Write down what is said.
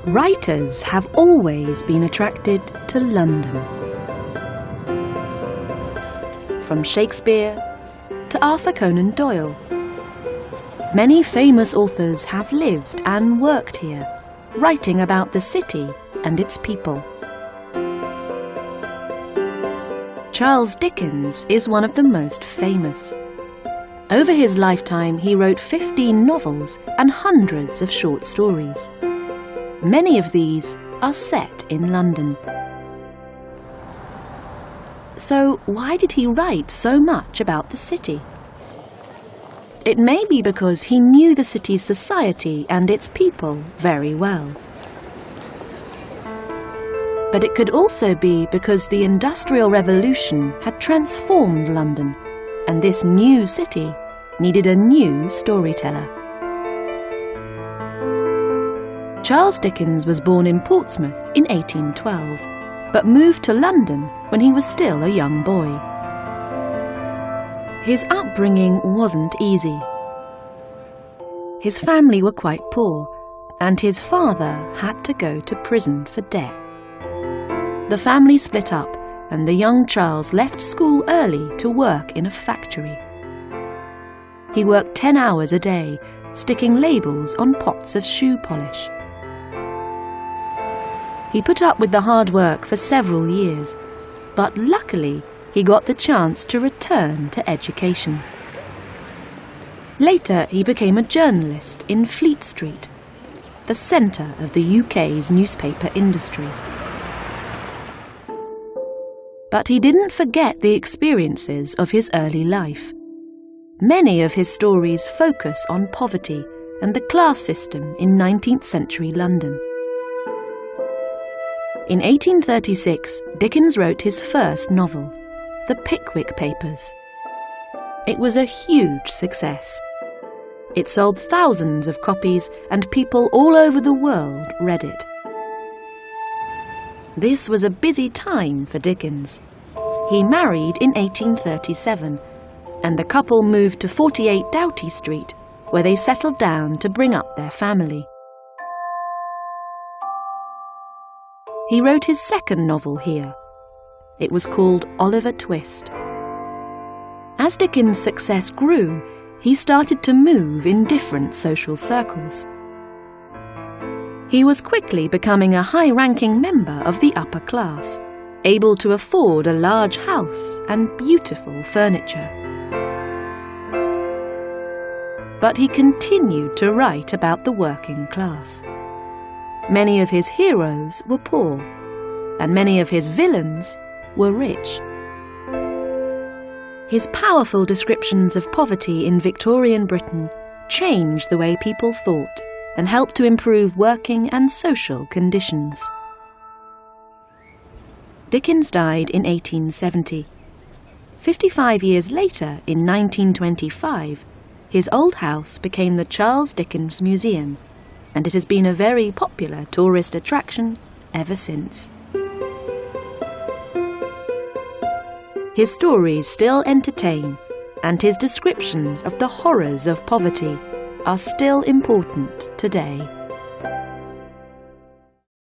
Writers have always been attracted to London. From Shakespeare to Arthur Conan Doyle, many famous authors have lived and worked here, writing about the city and its people. Charles Dickens is one of the most famous. Over his lifetime, he wrote 15 novels and hundreds of short stories. Many of these are set in London. So why did he write so much about the city? It may be because he knew the city's society and its people very well. But it could also be because the Industrial Revolution had transformed London, and this new city needed a new storyteller. Charles Dickens was born in Portsmouth in 1812, but moved to London when he was still a young boy. His upbringing wasn't easy. His family were quite poor, and his father had to go to prison for debt. The family split up, and the young Charles left school early to work in a factory. He worked 10 hours a day, sticking labels on pots of shoe polish. He put up with the hard work for several years, but luckily he got the chance to return to education. Later he became a journalist in Fleet Street, the centre of the UK's newspaper industry. But he didn't forget the experiences of his early life. Many of his stories focus on poverty and the class system in 19th century London. In 1836, Dickens wrote his first novel, The Pickwick Papers. It was a huge success. It sold thousands of copies, and people all over the world read it. This was a busy time for Dickens. He married in 1837, and the couple moved to 48 Doughty Street, where they settled down to bring up their family. He wrote his second novel here. It was called Oliver Twist. As Dickens' success grew, he started to move in different social circles. He was quickly becoming a high-ranking member of the upper class, able to afford a large house and beautiful furniture. But he continued to write about the working class. Many of his heroes were poor, and many of his villains were rich. His powerful descriptions of poverty in Victorian Britain changed the way people thought and helped to improve working and social conditions. Dickens died in 1870. 55 years later, in 1925, his old house became the Charles Dickens Museum, and it has been a very popular tourist attraction ever since. His stories still entertain, and his descriptions of the horrors of poverty are still important today.